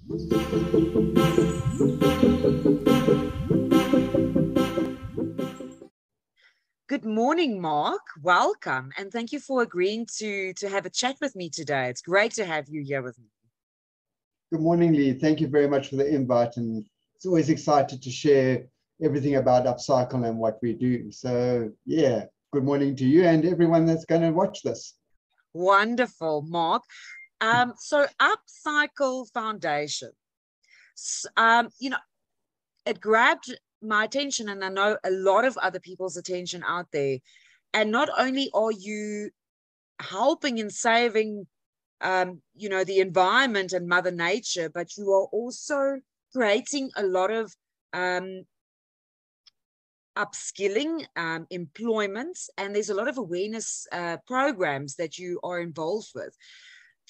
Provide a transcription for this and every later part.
Good morning, Mark. Welcome, and thank you for agreeing to have a chat with me today. It's great to have you here with me. Good morning, Lee. Thank you very much for the invite, and it's always excited to share everything about UPCYCLE and what we do. So yeah, good morning to you and everyone that's going to watch this. Wonderful, Mark. So UPCYCLE Foundation, it grabbed my attention, and I know a lot of other people's attention out there. And not only are you helping and saving, the environment and Mother Nature, but you are also creating a lot of upskilling, employment, and there's a lot of awareness programs that you are involved with.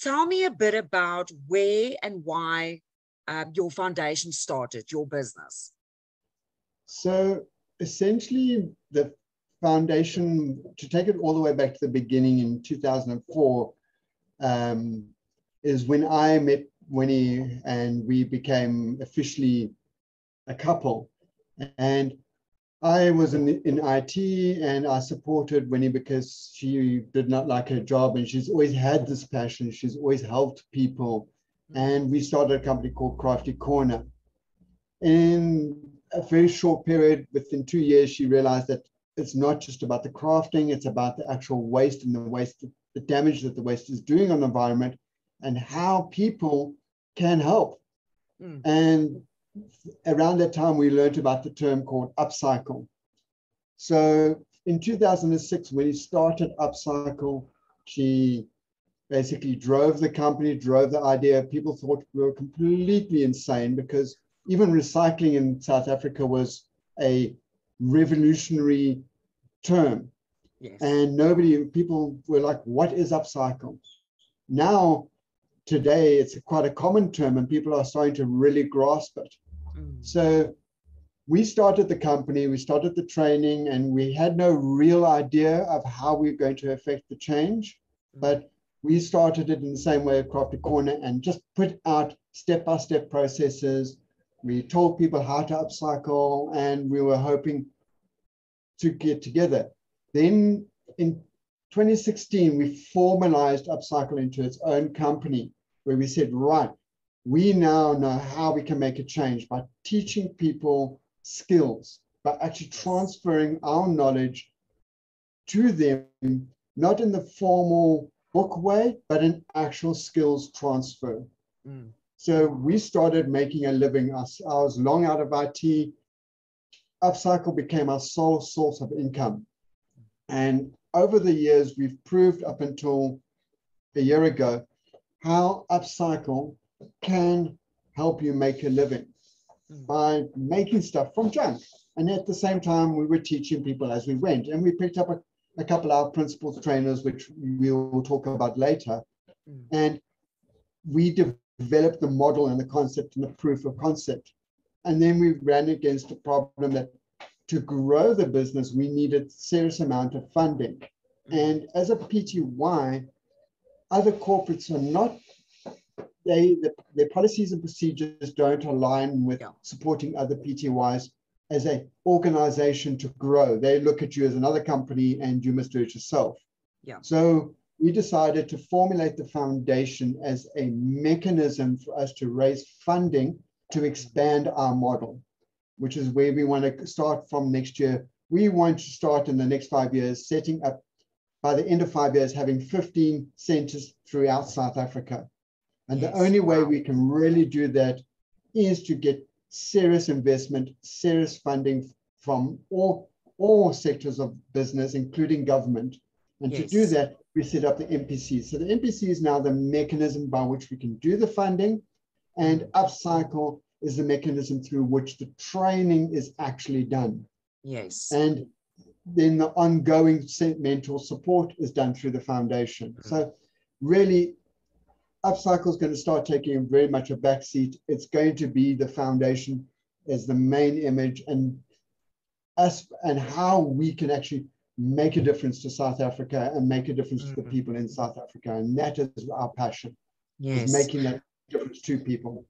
Tell me a bit about where and why your foundation started, your business. So essentially, the foundation, to take it all the way back to the beginning in 2004, is when I met Winnie and we became officially a couple. And I was in IT, and I supported Winnie because she did not like her job, and she's always had this passion. She's always helped people. And we started a company called Crafty Corner. In a very short period, within 2 years, she realized that it's not just about the crafting, it's about the actual waste and the damage that the waste is doing on the environment and how people can help. And around that time, we learned about the term called UPCYCLE. So in 2006, when we started UPCYCLE, she basically drove the company, drove the idea. People thought we were completely insane because even recycling in South Africa was a revolutionary term. Yes. And people were like, what is UPCYCLE? Now, today, it's quite a common term and people are starting to really grasp it. So we started the company, we started the training, and we had no real idea of how we were going to affect the change. But we started it in the same way at Crafty Corner and just put out step-by-step processes. We told people how to upcycle, and we were hoping to get together. Then in 2016, we formalized UPCYCLE into its own company, where we said, right, we now know how we can make a change by teaching people skills, by actually transferring our knowledge to them, not in the formal book way, but in actual skills transfer. So we started making a living. I was long out of IT. UPCYCLE became our sole source of income. And over the years, we've proved up until a year ago how UPCYCLE can help you make a living by making stuff from junk. And at the same time, we were teaching people as we went. And we picked up a couple of our principal trainers, which we will talk about later. And we developed the model and the concept and the proof of concept. And then we ran against a problem that to grow the business, we needed a serious amount of funding. And as a PTY, other corporates are not, their policies and procedures don't align with supporting other PTYs as an organization to grow. They look at you as another company and you must do it yourself. So we decided to formulate the foundation as a mechanism for us to raise funding to expand our model, which is where we want to start from next year. We want to start in the next 5 years, setting up, by the end of 5 years, having 15 centers throughout South Africa. And the only way we can really do that is to get serious investment, serious funding from all sectors of business, including government. And to do that, we set up the MPC. So the MPC is now the mechanism by which we can do the funding, and UPCYCLE is the mechanism through which the training is actually done. And then the ongoing mental support is done through the foundation. So really, UPCYCLE is going to start taking very much a backseat. It's going to be the foundation as the main image, and us and how we can actually make a difference to South Africa and make a difference to the people in South Africa. And that is our passion, is making that difference to people.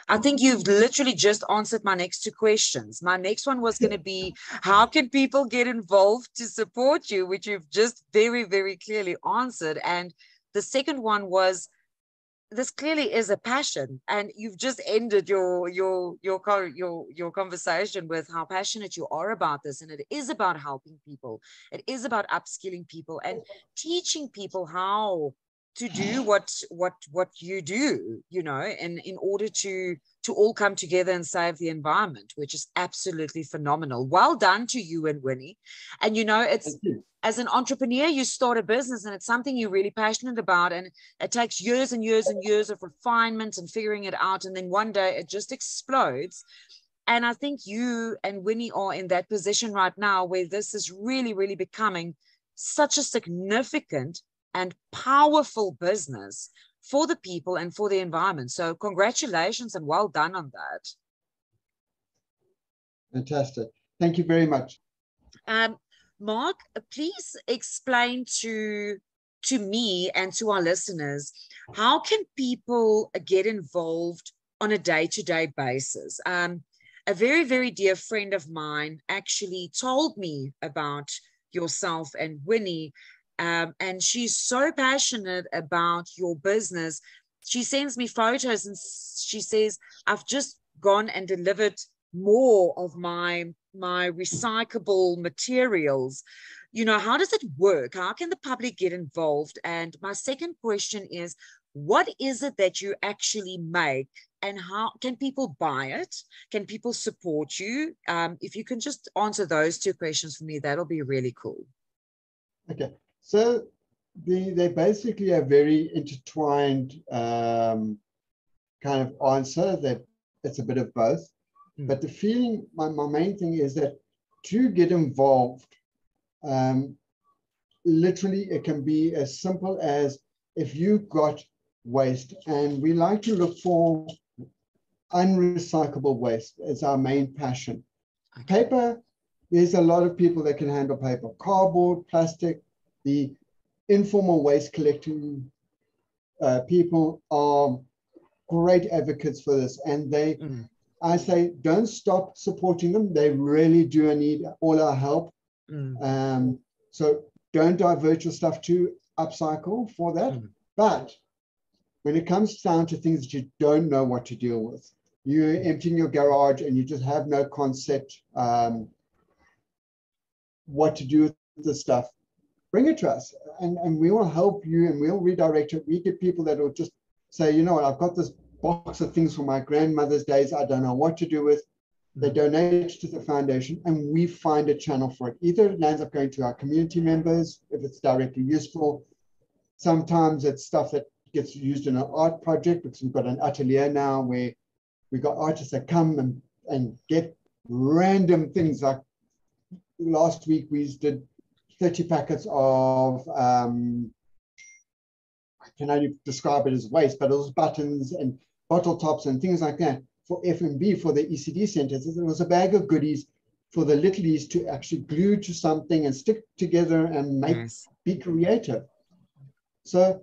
I think you've literally just answered my next two questions. My next one was going to be, how can people get involved to support you, which you've just very, very clearly answered. And the second one was, this clearly is a passion, and you've just ended your conversation with how passionate you are about this. And it is about helping people. It is about upskilling people and teaching people how to do what you do, you know, and in order to all come together and save the environment, which is absolutely phenomenal. Well done to you and Winnie. And you know, it's, as an entrepreneur, you start a business and it's something you're really passionate about, and it takes years and years and years of refinement and figuring it out, and then one day it just explodes. And I think you and Winnie are in that position right now where this is really, really becoming such a significant and powerful business for the people and for the environment. So congratulations and well done on that. Fantastic. Thank you very much. Mark, please explain to me and to our listeners, how can people get involved on a day-to-day basis? A very, very dear friend of mine actually told me about yourself and Winnie, and she's so passionate about your business. She sends me photos and she says, I've just gone and delivered more of my recyclable materials. You know, how does it work? How can the public get involved? And my second question is, what is it that you actually make, and how can people buy it? Can people support you? If you can just answer those two questions for me, that'll be really cool. Okay, so they basically are very intertwined kind of answer, that it's a bit of both. But the feeling, my main thing is that to get involved, literally it can be as simple as, if you've got waste, and we like to look for unrecyclable waste as our main passion. Paper, there's a lot of people that can handle paper. Cardboard, plastic, the informal waste collecting people are great advocates for this, and they I say, don't stop supporting them. They really do need all our help. So don't divert your stuff to UPCYCLE for that. But when it comes down to things that you don't know what to deal with, you're emptying your garage and you just have no concept what to do with the stuff, bring it to us, and we will help you, and we'll redirect it. We get people that will just say, you know what, I've got this box of things from my grandmother's days, I don't know what to do with. They donate to the foundation, and we find a channel for it. Either it ends up going to our community members if it's directly useful. Sometimes it's stuff that gets used in an art project, because we've got an atelier now where we've got artists that come and get random things. Like last week we did 30 packets of I can only describe it as waste, but it was buttons and bottle tops and things like that for F&B, for the ECD centers. It was a bag of goodies for the littlies to actually glue to something and stick together and make, be creative. So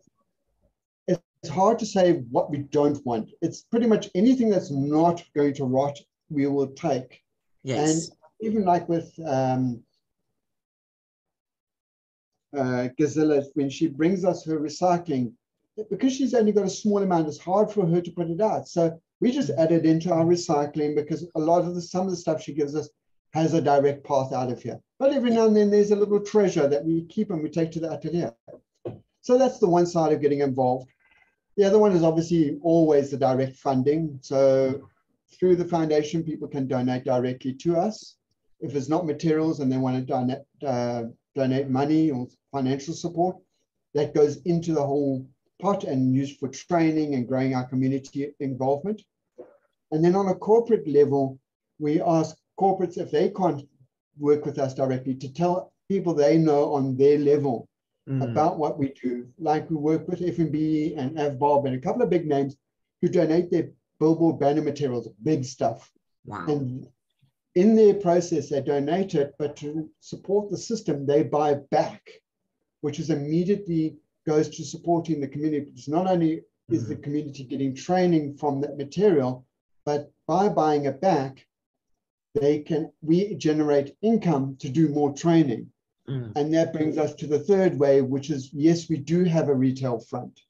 it's hard to say what we don't want. It's pretty much anything that's not going to rot, we will take. And even like with Gazilla, when she brings us her recycling, because she's only got a small amount, it's hard for her to put it out. So we just add it into our recycling, because a lot of some of the stuff she gives us has a direct path out of here. But every now and then there's a little treasure that we keep and we take to the atelier. So that's the one side of getting involved. The other one is obviously always the direct funding. So through the foundation, people can donate directly to us. If it's not materials and they want to donate money or financial support, that goes into the whole pot and used for training and growing our community involvement. And then on a corporate level, we ask corporates, if they can't work with us directly, to tell people they know on their level about what we do. Like we work with F&B and AvBob and a couple of big names who donate their billboard banner materials, big stuff. And in their process, they donate it, but to support the system, they buy back, which is immediately goes to supporting the community. Because not only is the community getting training from that material, but by buying it back, we generate income to do more training. And that brings us to the third way, which is, yes, we do have a retail front.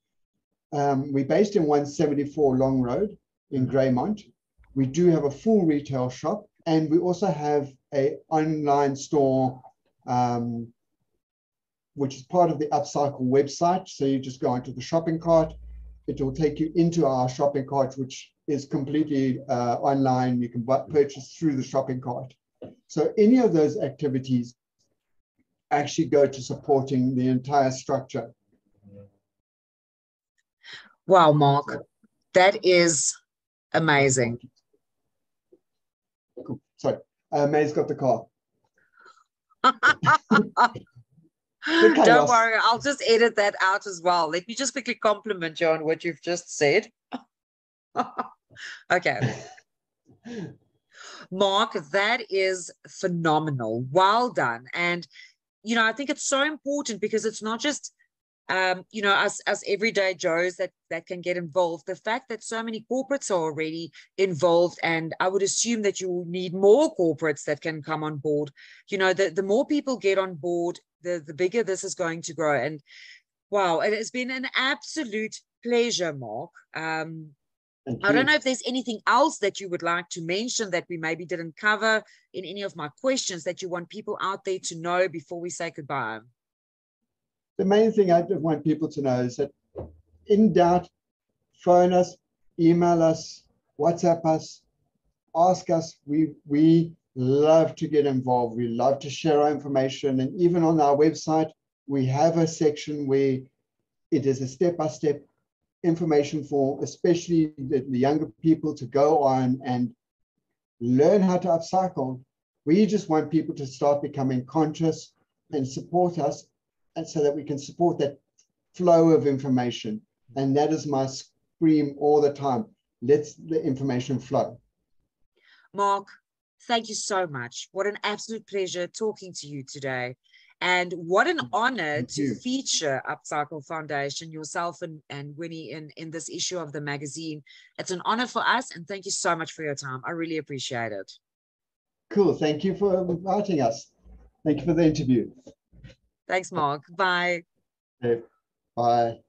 We're based in 174 Long Road in Greymont. We do have a full retail shop, and we also have an online store, which is part of the UPCYCLE website. So you just go into the shopping cart. It will take you into our shopping cart, which is completely online. You can purchase through the shopping cart. So any of those activities actually go to supporting the entire structure. Wow, Mark, that is amazing. Cool. Sorry, May's got the car. Don't worry, I'll just edit that out as well. Let me just quickly compliment you on what you've just said. Okay. Mark, that is phenomenal. Well done. And, you know, I think it's so important because it's not just, you know, us everyday Joes that can get involved. The fact that so many corporates are already involved, and I would assume that you will need more corporates that can come on board. You know, the more people get on board, the bigger this is going to grow. And wow, it has been an absolute pleasure, Mark. I don't know if there's anything else that you would like to mention that we maybe didn't cover in any of my questions that you want people out there to know before we say goodbye. The main thing I want people to know is that in doubt, phone us, email us, WhatsApp us, ask us. We love to get involved. We love to share our information. And even on our website, we have a section where it is a step-by-step information for especially the younger people to go on and learn how to upcycle. We just want people to start becoming conscious and support us, and so that we can support that flow of information. And that is my scream all the time. Let's the information flow. Mark, thank you so much. What an absolute pleasure talking to you today. And what an honor to feature UPCYCLE Foundation, yourself and Winnie in this issue of the magazine. It's an honor for us, and thank you so much for your time. I really appreciate it. Cool. Thank you for inviting us. Thank you for the interview. Thanks, Mark. Bye. Okay. Bye.